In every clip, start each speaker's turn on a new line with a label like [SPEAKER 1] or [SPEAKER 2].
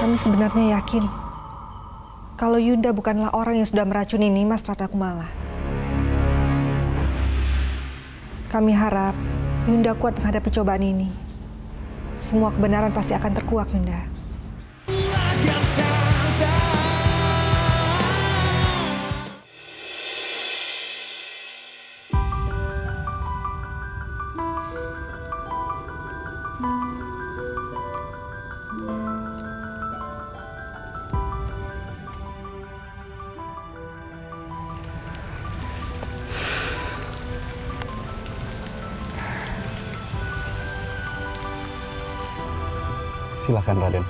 [SPEAKER 1] Kami sebenarnya yakin kalau Yunda bukanlah orang yang sudah meracuni Nimas Ratakumala. Kami harap Yunda kuat menghadapi cobaan ini. Semua kebenaran pasti akan terkuak, Yunda.
[SPEAKER 2] Silakan, Raden.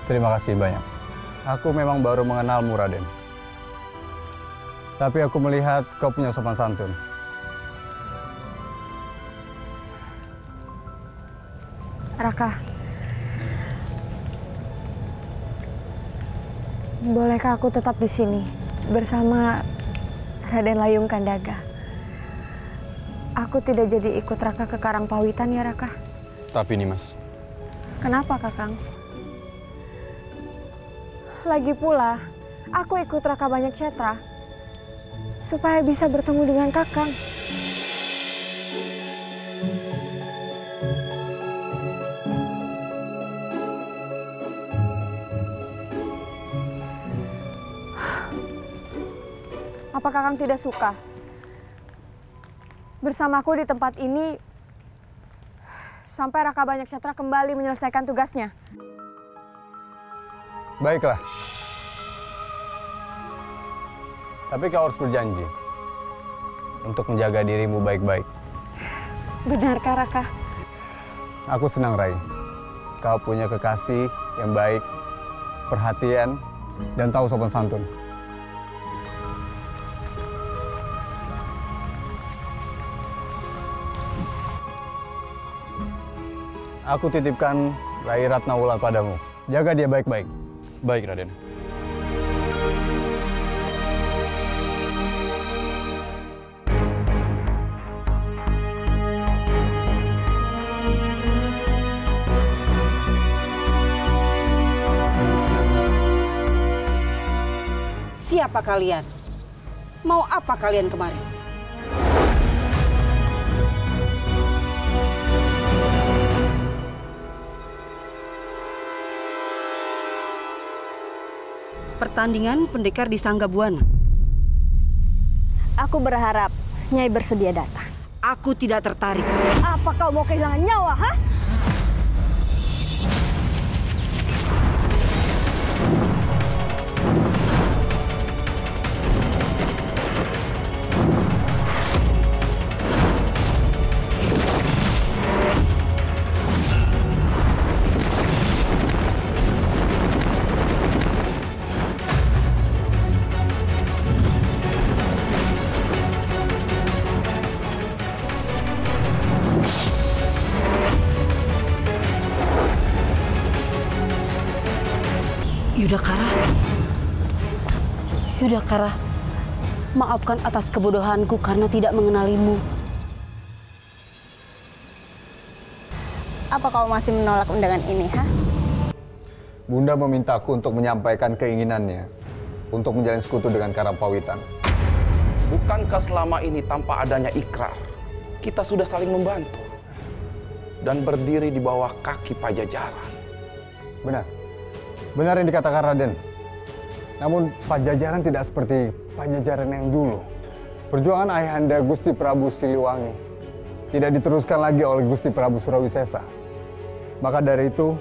[SPEAKER 2] Terima kasih banyak. Aku memang baru mengenalmu, Raden. Tapi aku melihat kau punya sopan santun.
[SPEAKER 3] Raka, bolehkah aku tetap di sini bersama Raden Layung Kandaga? Aku tidak jadi ikut Raka ke Karangpawitan ya, Raka?
[SPEAKER 2] Tapi Nimas.
[SPEAKER 3] Kenapa, Kakang? Lagi pula, aku ikut Raka Banyak Cetra supaya bisa bertemu dengan Kakang. Apa Kakang tidak suka bersamaku di tempat ini sampai Raka Banyak Cetra kembali menyelesaikan tugasnya?
[SPEAKER 2] Baiklah. Tapi kau harus berjanji untuk menjaga dirimu baik-baik.
[SPEAKER 3] Benarkah, Raka?
[SPEAKER 2] Aku senang, Rai. Kau punya kekasih yang baik, perhatian, dan tahu sopan santun. Aku titipkan Rai Ratnawulan padamu. Jaga dia baik-baik.
[SPEAKER 4] Baik, Raden.
[SPEAKER 5] Siapa kalian? Mau apa kalian kemari? Pertandingan pendekar di Sanggabuana.
[SPEAKER 3] Aku berharap Nyai bersedia datang.
[SPEAKER 5] Aku tidak tertarik.
[SPEAKER 3] Apa kau mau kehilangan nyawa, ha?
[SPEAKER 5] Yudhakara, maafkan atas kebodohanku karena tidak mengenalimu.
[SPEAKER 3] Apa kau masih menolak undangan ini, ha?
[SPEAKER 2] Bunda memintaku untuk menyampaikan keinginannya untuk menjalin sekutu dengan Karangpawitan.
[SPEAKER 4] Bukankah selama ini tanpa adanya ikrar, kita sudah saling membantu dan berdiri di bawah kaki Pajajaran?
[SPEAKER 2] Benar. Benar yang dikatakan Raden. Namun Pajajaran tidak seperti Pajajaran yang dulu. Perjuangan Ayahanda Gusti Prabu Siliwangi tidak diteruskan lagi oleh Gusti Prabu Surawisesa. Maka dari itu,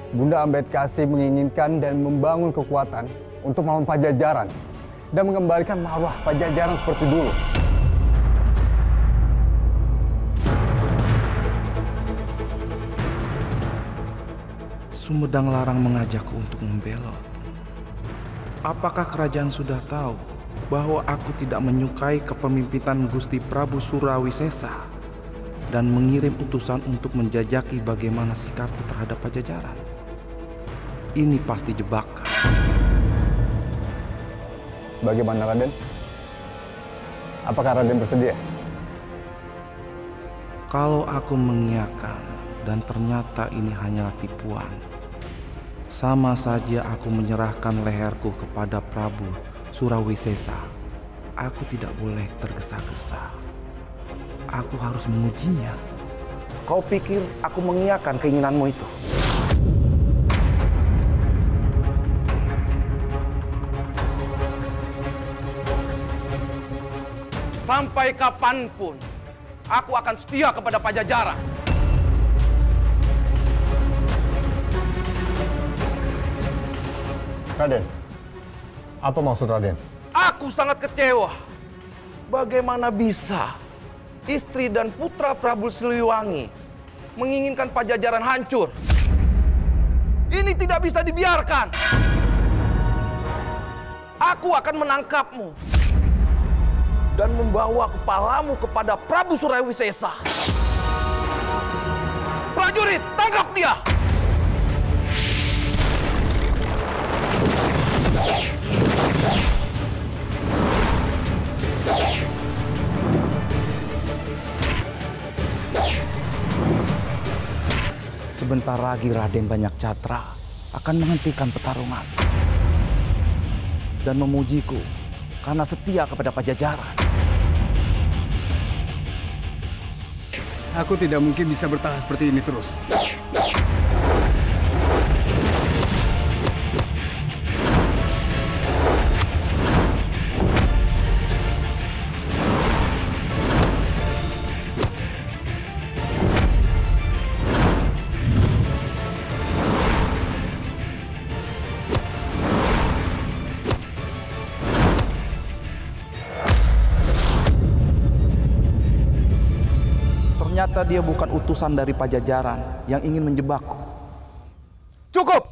[SPEAKER 2] Bunda Ambedkasi menginginkan dan membangun kekuatan untuk melawan Pajajaran dan mengembalikan marwah Pajajaran seperti dulu.
[SPEAKER 6] Sumedang Larang mengajakku untuk membelot. Apakah kerajaan sudah tahu bahwa aku tidak menyukai kepemimpinan Gusti Prabu Surawisesa dan mengirim utusan untuk menjajaki bagaimana sikapku terhadap Pajajaran? Ini pasti jebakan.
[SPEAKER 2] Bagaimana, Raden? Apakah Raden bersedia?
[SPEAKER 6] Kalau aku mengiyakan dan ternyata ini hanyalah tipuan. Sama saja aku menyerahkan leherku kepada Prabu Surawisesa. Aku tidak boleh tergesa-gesa. Aku harus mengujinya.
[SPEAKER 4] Kau pikir aku mengiyakan keinginanmu itu? Sampai kapanpun, aku akan setia kepada Pajajaran.
[SPEAKER 2] Raden, apa maksud Raden?
[SPEAKER 4] Aku sangat kecewa. Bagaimana bisa istri dan putra Prabu Siliwangi menginginkan Pajajaran hancur? Ini tidak bisa dibiarkan. Aku akan menangkapmu dan membawa kepalamu kepada Prabu Surawisesa. Prajurit, tangkap dia! Sebentar lagi Raden Banyakcatra akan menghentikan pertarungan dan memujiku karena setia kepada Pajajaran.
[SPEAKER 2] Aku tidak mungkin bisa bertahan seperti ini terus.
[SPEAKER 4] Ternyata dia bukan utusan dari Pajajaran yang ingin menjebakku. Cukup!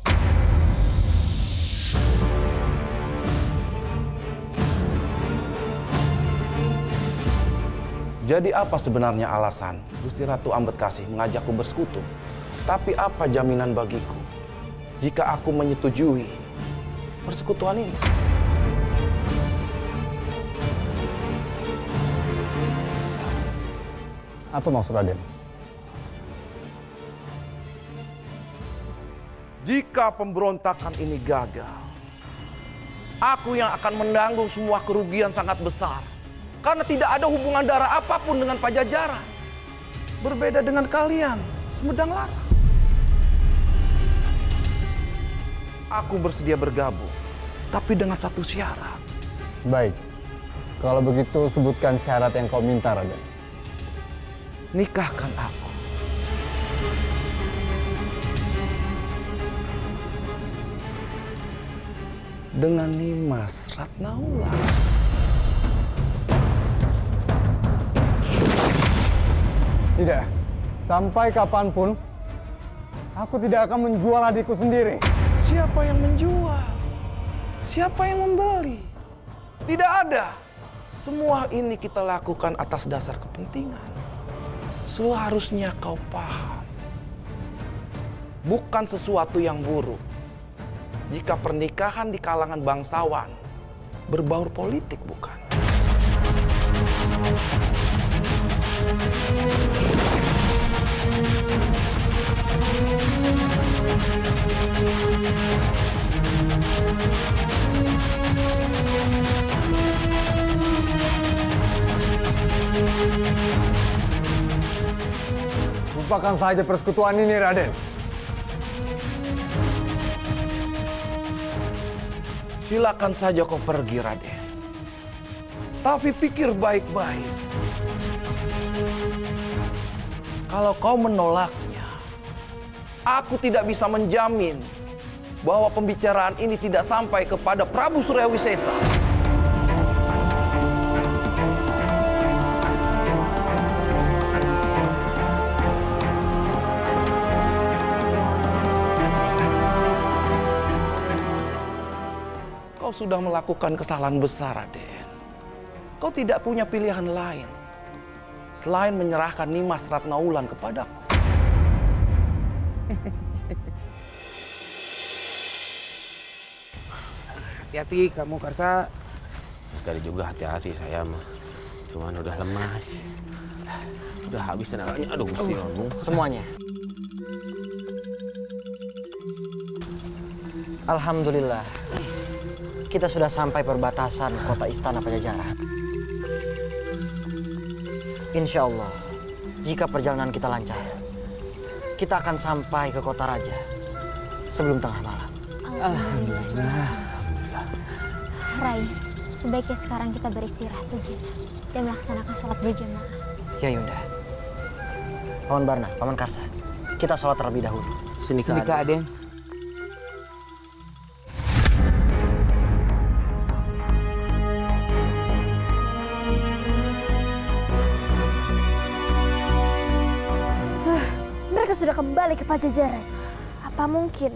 [SPEAKER 4] Jadi apa sebenarnya alasan Gusti Ratu Ambedkasi mengajakku bersekutu? Tapi apa jaminan bagiku jika aku menyetujui persekutuan ini?
[SPEAKER 2] Apa maksud Raden?
[SPEAKER 4] Jika pemberontakan ini gagal, aku yang akan menanggung semua kerugian sangat besar. Karena tidak ada hubungan darah apapun dengan Pajajaran. Berbeda dengan kalian, Sumedang Lara. Aku bersedia bergabung, tapi dengan satu syarat.
[SPEAKER 2] Baik, kalau begitu sebutkan syarat yang kau minta, Raden.
[SPEAKER 4] Nikahkan aku. Dengan Nimas Ratnaulan.
[SPEAKER 2] Tidak, sampai kapanpun aku tidak akan menjual adikku sendiri.
[SPEAKER 4] Siapa yang menjual? Siapa yang membeli? Tidak ada. Semua ini kita lakukan atas dasar kepentingan. Seharusnya kau paham. Bukan sesuatu yang buruk jika pernikahan di kalangan bangsawan berbaur politik, bukan?
[SPEAKER 2] Lupakan saja persekutuan ini, Raden.
[SPEAKER 4] Silakan saja kau pergi, Raden. Tapi pikir baik-baik. Kalau kau menolaknya, aku tidak bisa menjamin bahwa pembicaraan ini tidak sampai kepada Prabu Surawisesa. Kau sudah melakukan kesalahan besar, Raden. Kau tidak punya pilihan lain selain menyerahkan Nimas Ratnaulan kepadaku.
[SPEAKER 7] Hati-hati kamu, Karsa.
[SPEAKER 8] Sekali juga hati-hati saya mah. Cuman udah lemas. Udah habis tenaganya. Aduh, Gusti Agung.
[SPEAKER 7] Semuanya.
[SPEAKER 9] Alhamdulillah, kita sudah sampai perbatasan kota Istana Pajajaran. Insya Allah, jika perjalanan kita lancar, kita akan sampai ke kota raja sebelum tengah malam.
[SPEAKER 10] Alhamdulillah. Rai, sebaiknya sekarang kita beristirahat sejenak dan melaksanakan sholat berjamaah.
[SPEAKER 9] Ya Yunda. Paman Barna, Paman Karsa, kita sholat terlebih dahulu.
[SPEAKER 7] Sini Kak Aden.
[SPEAKER 11] Mereka sudah kembali ke Pajajaran. Apa mungkin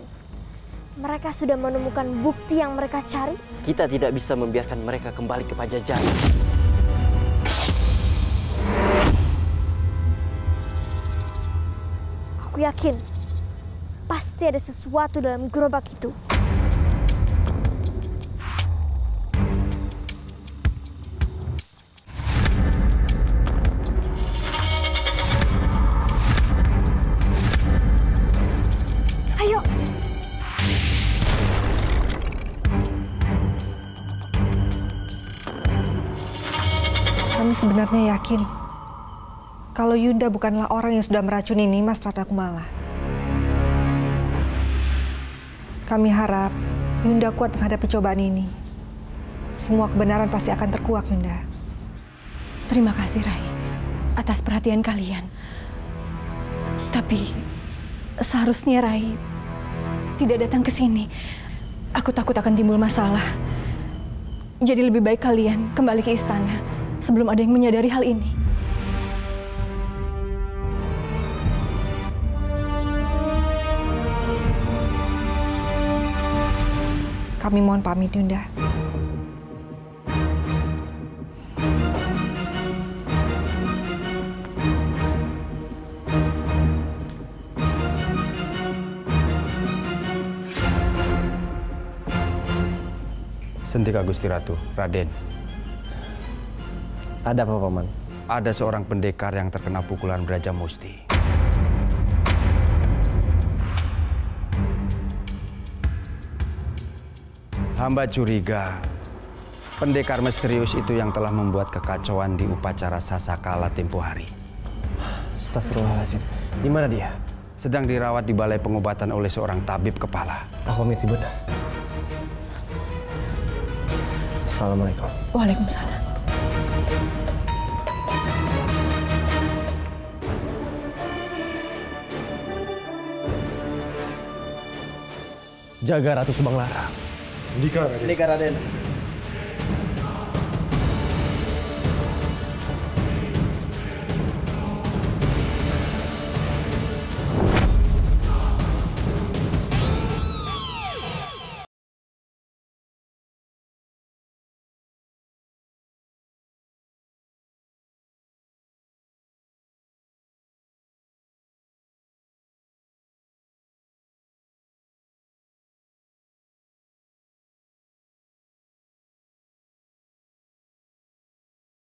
[SPEAKER 11] mereka sudah menemukan bukti yang mereka cari?
[SPEAKER 9] Kita tidak bisa membiarkan mereka kembali ke Pajajaran.
[SPEAKER 11] Aku yakin pasti ada sesuatu dalam gerobak itu. Ayo.
[SPEAKER 1] Kami sebenarnya yakin kalau Yunda bukanlah orang yang sudah meracuni Nimas Ratakumala. Kami harap Yunda kuat menghadapi cobaan ini. Semua kebenaran pasti akan terkuak, Yunda.
[SPEAKER 3] Terima kasih, Rai, atas perhatian kalian. Tapi seharusnya Rai tidak datang ke sini. Aku takut akan timbul masalah. Jadi lebih baik kalian kembali ke istana sebelum ada yang menyadari hal ini.
[SPEAKER 1] Kami mohon pamit, Yunda.
[SPEAKER 8] Sentika Gusti Ratu, Raden.
[SPEAKER 9] Ada apa, Paman?
[SPEAKER 8] Ada seorang pendekar yang terkena pukulan Braja Musti. Hamba curiga pendekar misterius itu yang telah membuat kekacauan di upacara Sasakala tempo hari.
[SPEAKER 9] Astagfirullahaladzim. Di mana dia?
[SPEAKER 8] Sedang dirawat di balai pengobatan oleh seorang tabib kepala.
[SPEAKER 9] Aku pamit, Bunda. Assalamualaikum.
[SPEAKER 3] Waalaikumsalam.
[SPEAKER 9] Jaga Ratu Subanglarang.
[SPEAKER 12] Sendika, Raden.
[SPEAKER 9] Sendika, Raden.